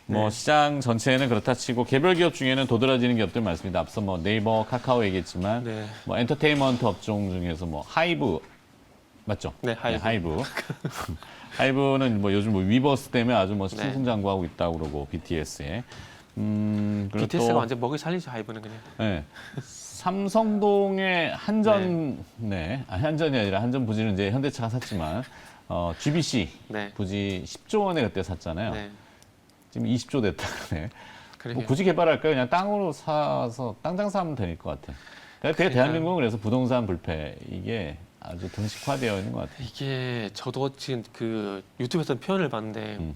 뭐 네. 시장 전체는 그렇다 치고 개별 기업 중에는 도드라지는 기업들 많습니다. 앞서 뭐 네이버, 카카오 얘기했지만 네. 뭐 엔터테인먼트 업종 중에서 뭐 하이브 맞죠? 네, 하이브. 하이브는 뭐 요즘 뭐 위버스 때문에 아주 뭐 네. 승승장구하고 있다고 그러고 BTS에. 그리고 BTS가 또 완전 먹이 살리죠, 하이브는 그냥. 네. 삼성동의 한전 한전이 아니라 한전 부지는 이제 현대차가 샀지만 GBC 네. 부지 10조 원에 그때 샀잖아요. 네. 지금 20조 됐다 그러네. 그러게요. 뭐 굳이 개발할까요? 그냥 땅으로 사서 땅 장사하면 될 것 같아. 그러니까 그러니까요. 대한민국은 그래서 부동산 불패 이게 아주 등식화되어 있는 것 같아요. 이게 저도 지금 그 유튜브에서 표현을 봤는데 음.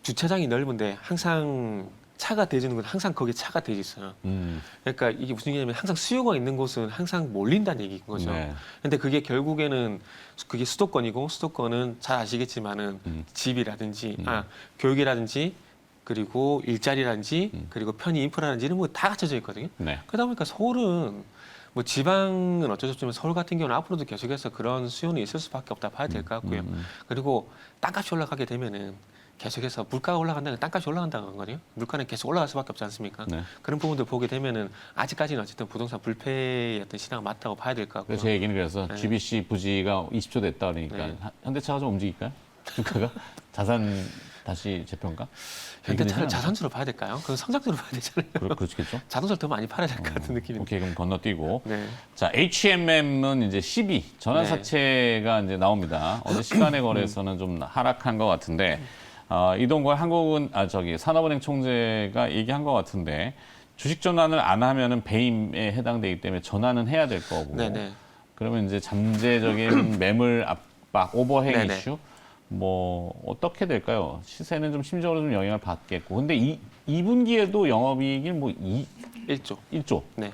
주차장이 넓은데 항상 차가 대주는 건 항상 거기에 차가 대져 있어요. 그러니까 이게 무슨 얘기냐면 항상 수요가 있는 곳은 항상 몰린다는 얘기인 거죠. 네. 근데 그게 결국에는 그게 수도권이고 수도권은 잘 아시겠지만은 집이라든지 교육이라든지 그리고 일자리라든지 그리고 편의 인프라라든지 이런 거 다 갖춰져 있거든요. 네. 그러다 보니까 서울은 뭐 지방은 어쩔 수 없지만 서울 같은 경우는 앞으로도 계속해서 그런 수요는 있을 수밖에 없다 봐야 될 것 같고요. 그리고 땅값이 올라가게 되면은 계속해서 물가가 올라간다는 건 땅값이 올라간다는 거거든요. 물가는 계속 올라갈 수밖에 없지 않습니까? 네. 그런 부분들 보게 되면은 아직까지는 어쨌든 부동산 불패의 어떤 시장은 맞다고 봐야 될 것 같고요. 그래서 제 얘기는 그래서 네. GBC 부지가 20조 됐다 그러니까 네. 현대차가 좀 움직일까요? 주가가 자산 다시 재평가? 현대차를 자산주로 봐야 될까요? 그건 성장주로 봐야 되잖아요. 그렇겠죠. 자동차를 더 많이 팔아야 될 것 같은 느낌인데. 오케이 그럼 건너뛰고 네. 자 H&M은 이제 12 전환사채가 이제 나옵니다. 어제 시간의 거래에서는 좀 하락한 것 같은데 이동걸 한국은 산업은행 총재가 얘기한 것 같은데 주식 전환을 안 하면은 배임에 해당되기 때문에 전환은 해야 될 거고 네네. 그러면 이제 잠재적인 매물 압박 오버행 네네. 이슈 뭐 어떻게 될까요? 시세는 좀 심적으로 좀 영향을 받겠고 근데 2분기에도 영업이익이 뭐 1조. 1조 네.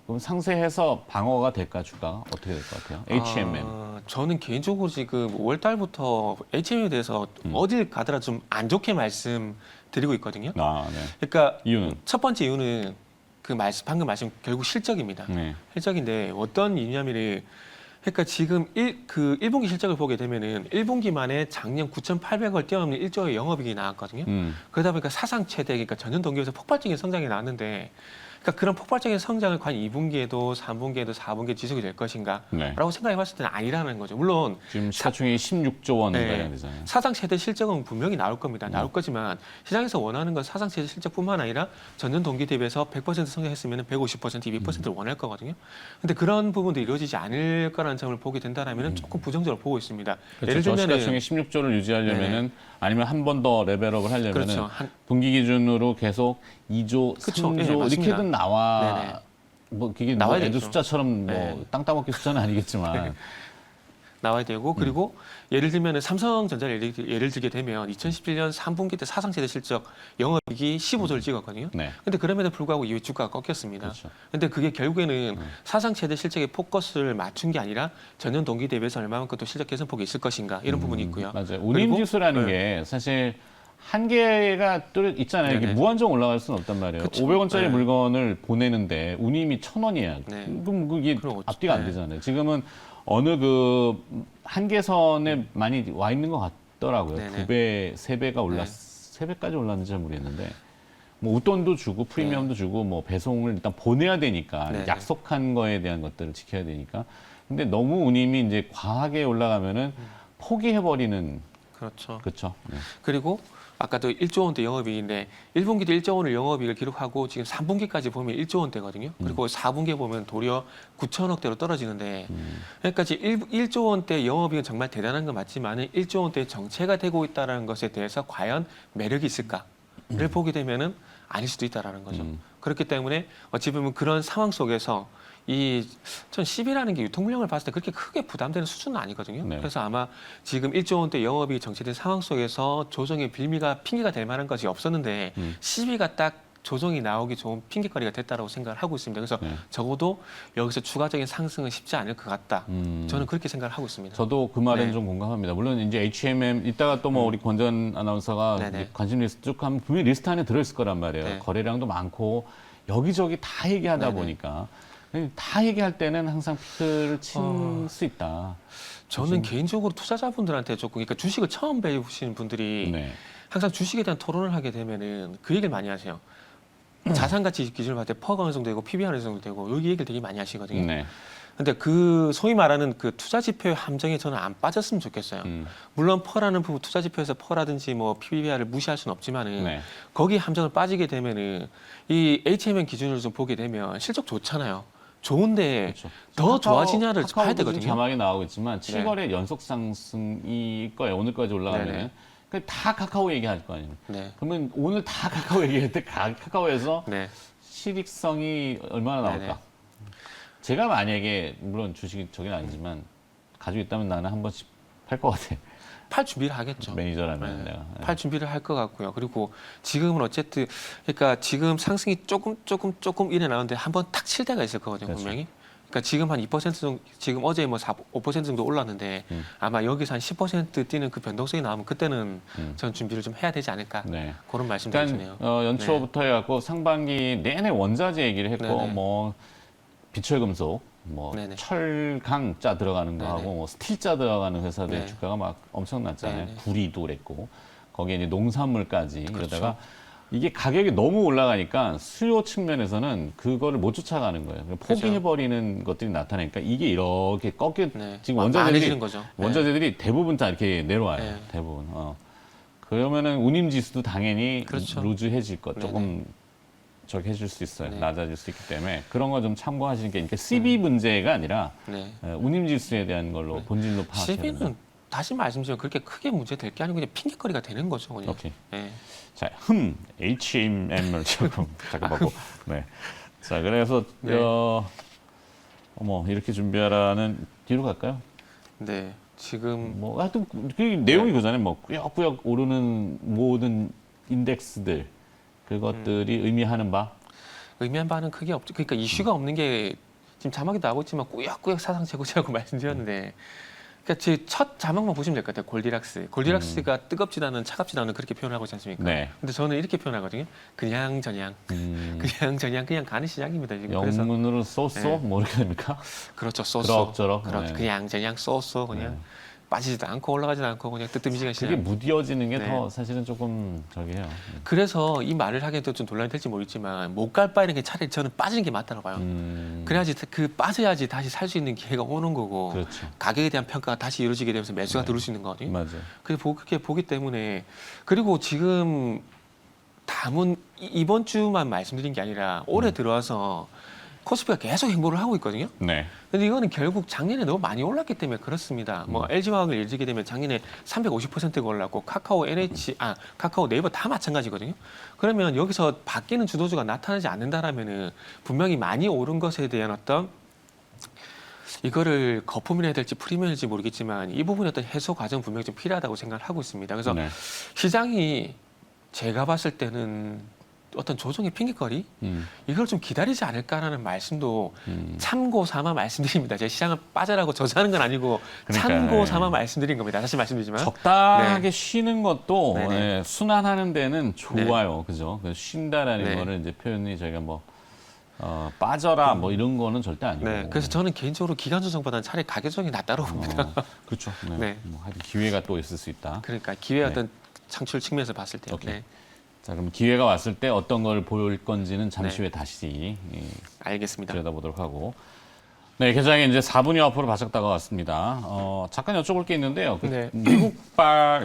그럼 상세해서 방어가 될까 주가 어떻게 될 것 같아요? H&M. 저는 개인적으로 지금 5월 달부터 H&M에 대해서 어딜 가더라 좀 안 좋게 말씀드리고 있거든요. 네. 그러니까 이유는 첫 번째 이유는 방금 말씀 결국 실적입니다. 네. 실적인데 어떤 이유냐면은 그러니까 지금 1분기 실적을 보게 되면은 1분기 만에 작년 9,800을 뛰어넘는 1조의 영업이익이 나왔거든요. 그러다 보니까 사상 최대, 그러니까 전년 동기에서 폭발적인 성장이 나왔는데, 그러니까 그런 폭발적인 성장을 과연 2분기에도 3분기에도 4분기에 지속이 될 것인가? 네. 라고 생각해봤을 때는 아니라는 거죠. 물론 지금 시가총액이 16조 원 네. 가량 되잖아요. 사상 최대 실적은 분명히 나올 겁니다. 나올 거지만 시장에서 원하는 건 사상 최대 실적뿐만 아니라 전년 동기 대비해서 100% 성장했으면 150%, 200%를 원할 거거든요. 근데 그런 부분도 이루어지지 않을 거라는 점을 보게 된다면 조금 부정적으로 보고 있습니다. 그렇죠. 시가총액 16조를 유지하려면은 아니면 한 번 더 레벨업을 하려면은 그렇죠. 분기 기준으로 계속 2조, 그렇죠. 3조 네, 맞습니다. 이렇게든 나와 네네. 뭐 그게 뭐 나와야 애들 되죠. 숫자처럼 뭐 네. 땅 따먹기 숫자는 아니겠지만 나와야 되고 그리고 예를 들면 삼성전자를 예를 들게 되면 2017년 3분기 때 사상 최대 실적 영업이익이 15조를 찍었거든요. 네. 근데 그럼에도 불구하고 이 주가가 꺾였습니다. 그렇죠. 근데 그게 결국에는 사상 최대 실적에 포커스를 맞춘 게 아니라 전년 동기 대비해서 얼마만큼 또 실적 개선폭이 있을 것인가 이런 부분이 있고요. 맞아요. 그리고- 운임지수라는 네. 게 사실 한계가 또 있잖아요. 이게 네네. 무한정 올라갈 수는 없단 말이에요. 그쵸. 500원짜리 네. 물건을 보내는데 운임이 1,000원이야. 네. 그럼 그게 그럼 앞뒤가 안 네. 되잖아요. 지금은 어느 그 한계선에 많이 와 있는 것 같더라고요. 네네. 2배, 3배가 네. 3배까지 올랐는지 잘 모르겠는데 뭐 웃돈도 주고 프리미엄도 주고 뭐 배송을 일단 보내야 되니까 네네. 약속한 거에 대한 것들을 지켜야 되니까 근데 너무 운임이 이제 과하게 올라가면은 포기해버리는 그렇죠. 그렇죠. 네. 그리고 아까도 1조 원대 영업이익인데 1분기도 1조 원을 영업이익을 기록하고 지금 3분기까지 보면 1조 원대거든요. 그리고 4분기에 보면 도리어 9천억대로 떨어지는데 그러니까 지금 1조 원대 영업이익은 정말 대단한 건 맞지만 1조 원대 정체가 되고 있다는 것에 대해서 과연 매력이 있을까를 보게 되면은 아닐 수도 있다라는 거죠. 그렇기 때문에 어찌 보면 그런 상황 속에서 전 10이라는 게 유통 물량을 봤을 때 그렇게 크게 부담되는 수준은 아니거든요. 네. 그래서 아마 지금 1조 원대 영업이 정체된 상황 속에서 조정의 핑계가 될 만한 것이 없었는데 10위가 딱 조정이 나오기 좋은 핑계거리가 됐다라고 생각을 하고 있습니다. 그래서 네. 적어도 여기서 추가적인 상승은 쉽지 않을 것 같다. 저는 그렇게 생각을 하고 있습니다. 저도 그 말은 네. 좀 공감합니다. 물론 이제 H&M 이따가 또 뭐 우리 권전 아나운서가 네네. 이제 관심 리스트 쭉 하면 분명히 리스트 안에 들어있을 거란 말이에요. 네. 거래량도 많고 여기저기 다 얘기하다 네네. 보니까 다 얘기할 때는 항상 피크를 칠 수 있다. 저는 개인적으로 투자자분들한테 조금 그러니까 주식을 처음 배우시는 분들이 네. 항상 주식에 대한 토론을 하게 되면은 그 얘기를 많이 하세요. 자산 가치 기준을 봤을 때 퍼가 어느 정도 되고 PB 어느 정도 되고 여기 얘기를 되게 많이 하시거든요. 네. 근데 그 소위 말하는 그 투자 지표의 함정에 저는 안 빠졌으면 좋겠어요. 물론 퍼라는 부분 투자 지표에서 퍼라든지 뭐 PBR을 무시할 수는 없지만은 네. 거기 함정을 빠지게 되면은 이 HMM 기준으로 좀 보게 되면 실적 좋잖아요. 좋은데 그렇죠. 더 좋아지냐를 봐야 카카오도 지금 되거든요. 자막이 나오고 있지만 7거래 연속 상승일 거예요. 오늘까지 올라가면 네네. 다 카카오 얘기할 거 아니에요. 네. 그러면 오늘 다 카카오 얘기할 때 카카오에서 네. 실익성이 얼마나 나올까? 네네. 제가 만약에 물론 주식이 저긴 아니지만 가지고 있다면 나는 한 번씩 팔 것 같아. 팔 준비를 하겠죠. 매니저라면 네. 내가. 네. 팔 준비를 할 것 같고요. 그리고 지금은 어쨌든 그러니까 지금 상승이 조금 이래 나오는데 한번 탁 칠 때가 있을 거거든요. 그렇죠. 분명히. 그러니까 지금 한 2% 정도, 지금 어제 뭐 5% 정도 올랐는데 아마 여기서 한 10% 뛰는 그 변동성이 나오면 그때는 전 준비를 좀 해야 되지 않을까 네. 그런 말씀드리네요. 그러니까 연초부터 해갖고 상반기 내내 원자재 얘기를 했고 네네. 뭐 비철금속, 뭐 네네. 철강자 들어가는 거 네네. 하고 뭐 스틸자 들어가는 회사들 네. 주가가 막 엄청났잖아요. 네네. 구리도 그랬고 거기에 이제 농산물까지 그렇죠. 이러다가 이게 가격이 너무 올라가니까 수요 측면에서는 그거를 못 쫓아가는 거예요. 포기해버리는 것들이 나타나니까 이게 이렇게 꺾여 네. 지금 많아지는 거죠. 네. 원자재들이 대부분 다 이렇게 내려와요. 네. 대부분. 그러면은 운임지수도 당연히 그렇죠. 루즈해질 것, 네네. 조금 저기 해줄 수 있어요. 네. 낮아질 수 있기 때문에 그런 거 좀 참고하시는 게, 그러니까 CB 문제가 아니라 네. 운임지수에 대한 걸로 본질로 파악해야 된다. CB는 다시 말씀드리면 그렇게 크게 문제 될 게 아니고 그냥 핑계거리가 되는 거죠. 그냥. 오케이. 네. 자, HMM을 조금 잠깐만. 네. 자, 그래서 네. 어머 이렇게 준비하라는 뒤로 갈까요? 네. 지금 뭐 하여튼 그 내용이 그잖아요. 뭐 꾸역꾸역 오르는 모든 인덱스들 그것들이 의미하는 바. 의미한 바는 크게 없죠. 그러니까 이슈가 없는 게 지금 자막이 나오고 있지만 꾸역꾸역 사상 최고치라고 말씀드렸는데, 그러니까 제 첫 자막만 보시면 될 것 같아요. 골디락스. 골디락스가 뜨겁지도 않은 차갑지도 않은 그렇게 표현하고 있지 않습니까? 네. 근데 저는 이렇게 표현하거든요. 그냥 저냥, 그냥 가는 시장입니다. 지금. 그래서 영문으로 쏘쏘 네. 뭐 이렇게 됩니까? 그렇죠. 쏘쏘. 그럭저럭. 그렇죠. 네. 그냥 저냥 쏘쏘 그냥 빠지지도 않고 올라가지도 않고 그냥 뜨뜨미지근 그게 시장. 무뎌지는 게 네. 더 사실은 조금 저기해요. 그래서 이 말을 하기에도 좀 논란이 될지 모르겠지만 못 갈 바에는 그냥 차라리 저는 빠지는 게 맞다고 봐요. 그래야지 그 빠져야지 다시 살 수 있는 기회가 오는 거고 그렇죠. 가격에 대한 평가가 다시 이루어지게 되면서 매수가 들어올 수 있는 거거든요. 맞아요. 그래서 그렇게 보기 때문에, 그리고 지금 담은 이번 주만 말씀드린 게 아니라 올해 들어와서 코스피가 계속 행보를 하고 있거든요. 네. 근데 이거는 결국 작년에 너무 많이 올랐기 때문에 그렇습니다. 뭐 LG화학을 예를 들게 되면 작년에 350%가 올랐고 카카오 네이버 다 마찬가지거든요. 그러면 여기서 바뀌는 주도주가 나타나지 않는다라면은 분명히 많이 오른 것에 대한 어떤 이거를 거품이라 해야 될지 프리미엄일지 모르겠지만 이 부분의 어떤 해소 과정 분명히 좀 필요하다고 생각을 하고 있습니다. 그래서 네. 시장이 제가 봤을 때는 어떤 조정의 핑계거리 이걸 좀 기다리지 않을까라는 말씀도 참고 삼아 말씀드립니다. 제가 시장을 빠져라고 저자하는 건 아니고 그러니까, 참고 네. 삼아 말씀드린 겁니다. 다시 말씀드리지만 적당하게 쉬는 것도 네네. 예, 순환하는 데는 좋아요. 그죠? 그 쉰다라는 네. 거를 이제 표현이 저희가 뭐 빠져라 뭐 이런 거는 절대 아니고. 네, 그래서 저는 개인적으로 기간 조정보다는 차라리 가격 조정이 낫다고 봅니다. 그렇죠. 네. 네. 뭐 하여튼 기회가 또 있을 수 있다. 그러니까 기회 네. 어떤 창출 측면에서 봤을 때. 오케이. 네, 자, 그럼 기회가 왔을 때 어떤 걸 볼 건지는 잠시 네. 후에 다시 알겠습니다. 들여다보도록 하고. 네, 개장에 이제 4분여 앞으로 바짝 다가왔습니다. 잠깐 여쭤볼 게 있는데요. 네.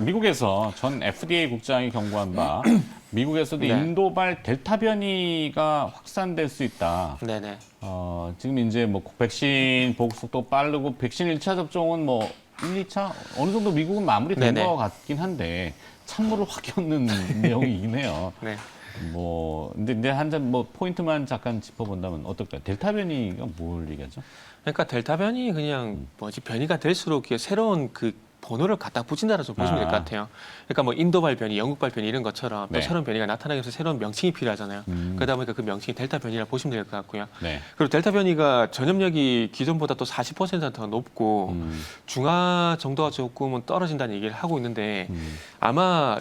미국에서 전 FDA 국장이 경고한 바, 미국에서도 네. 인도발 델타 변이가 확산될 수 있다. 네네. 지금 이제 뭐 백신 보급 속도 빠르고 백신 1차 접종은 뭐 1, 2차 어느 정도 미국은 마무리된 네네. 것 같긴 한데 찬물을 확 겪는 내용이긴 해요. 네. 근데 한 점 뭐 포인트만 잠깐 짚어본다면 어떨까요? 델타 변이가 뭘 얘기하죠? 그러니까 델타 변이 그냥 변이가 될수록 이게 새로운 그 번호를 갖다 붙인다라고 좀 보시면 될 것 같아요. 그러니까 뭐 인도발 변이, 영국발 변이 이런 것처럼 또 네. 새로운 변이가 나타나기 위해서 새로운 명칭이 필요하잖아요. 그러다 보니까 그 명칭이 델타 변이라고 보시면 될 것 같고요. 네. 그리고 델타 변이가 전염력이 기존보다 또 40%더 높고 중화 정도가 조금은 떨어진다는 얘기를 하고 있는데 아마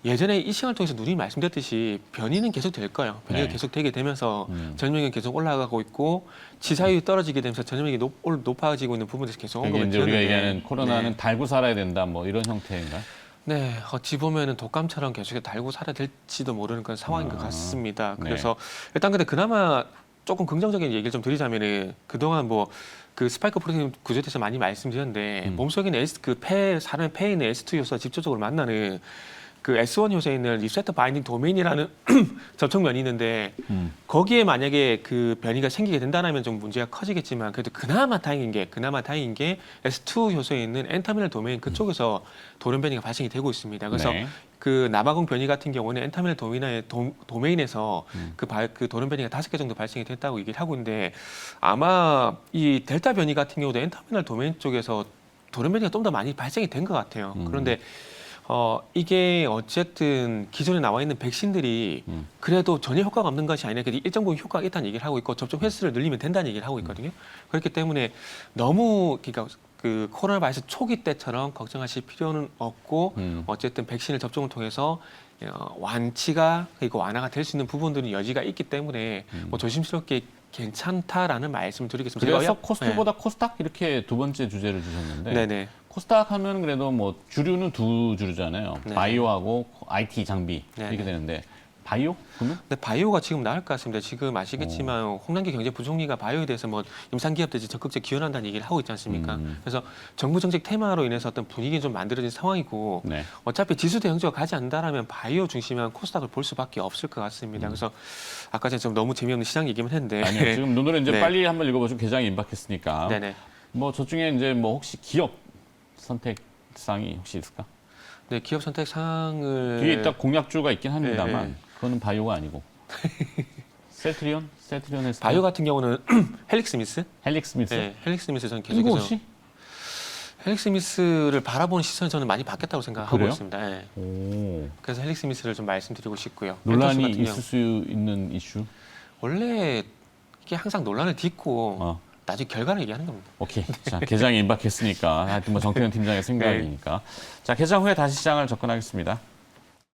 예전에 이 시간을 통해서 누님이 말씀드렸듯이 변이는 계속 될 거예요. 변이가 네. 계속 되게 되면서 전염력이 계속 올라가고 있고 지사율이 떨어지게 되면서 전염력이 높아지고 있는 부분에서 계속 그게 언급을 이제 우리가 드렸는데 얘기하는 코로나는 네. 달고 살아야 된다 뭐 이런 형태인가요? 네, 어찌 보면은 독감처럼 계속 달고 살아야 될지도 모르는 그런 상황인 것 같습니다. 네. 그래서 일단 근데 그나마 조금 긍정적인 얘기를 좀 드리자면은 그동안 뭐 그 스파이크 프로틴 구조에 대해서 많이 말씀드렸는데 몸속에 있는 사람의 폐에 있는 S2 요소가 직접적으로 만나는 그 S1 요소에 있는 리세터 바인딩 도메인이라는 접촉면이 있는데 거기에 만약에 그 변이가 생기게 된다면 좀 문제가 커지겠지만 그래도 그나마 다행인 게 S2 요소에 있는 N터미널 도메인 그쪽에서 돌연 변이가 발생이 되고 있습니다. 그래서 네. 그 나마공 변이 같은 경우는 N터미널 도메인에서 그 돌연 변이가 5개 정도 발생이 됐다고 얘기를 하고 있는데 아마 이 델타 변이 같은 경우도 N터미널 도메인 쪽에서 돌연 변이가 좀 더 많이 발생이 된 것 같아요. 그런데 이게 어쨌든 기존에 나와 있는 백신들이 그래도 전혀 효과가 없는 것이 아니라 그래도 일정 부분 효과가 있다는 얘기를 하고 있고 접종 횟수를 늘리면 된다는 얘기를 하고 있거든요. 그렇기 때문에 너무 그러니까 그 코로나 바이러스 초기 때처럼 걱정하실 필요는 없고 어쨌든 백신을 접종을 통해서 완치가 그리고 완화가 될 수 있는 부분들은 여지가 있기 때문에 뭐 조심스럽게 괜찮다라는 말씀을 드리겠습니다. 그래서 제가 코스트보다 코스닥 이렇게 두 번째 주제를 주셨는데 네네. 코스닥 하면 그래도 뭐 주류는 두 주류잖아요. 네. 바이오하고 IT 장비 네, 이렇게 네. 되는데 바이오? 그러면? 근데 바이오가 지금 나을 것 같습니다. 지금 아시겠지만 홍남기 경제부총리가 바이오에 대해서 뭐 임상기업들이 적극적으로 기원한다는 얘기를 하고 있지 않습니까? 그래서 정부 정책 테마로 인해서 어떤 분위기 좀 만들어진 상황이고 네. 어차피 지수 대응적으로 가지 않는다라면 바이오 중심한 코스닥을 볼 수밖에 없을 것 같습니다. 그래서 아까 전에 좀 너무 재미없는 시장 얘기만 했는데 아니요. 지금 눈으로 이제 네. 빨리 한번 읽어보시고 개장이 임박했으니까. 네네. 뭐 저중에 이제 뭐 혹시 기업 선택상이 혹시 있을까? 네, 기업 선택 사항을 뒤에 딱 공약주가 있긴 합니다만 네. 그거는 바이오가 아니고 셀트리온? 셀트리온 했을 바이오 같은 경우는 헬릭스미스? 헬릭스미스? 네, 헬릭스미스 저는 이거 계속해서 혹시? 헬릭스미스를 바라보는 시선이 저는 많이 바뀌었다고 생각하고 그래요? 있습니다. 네. 오. 그래서 헬릭스미스를 좀 말씀드리고 싶고요. 논란이 펜토스 같은 있을 수 있는 이슈? 원래 이게 항상 논란을 딛고 어. 나중에 결과를 얘기하는 겁니다. 오케이. 자, 개장이 임박했으니까 하여튼 뭐 정태현 팀장의 생각이니까. 자, 개장 후에 다시 시장을 접근하겠습니다.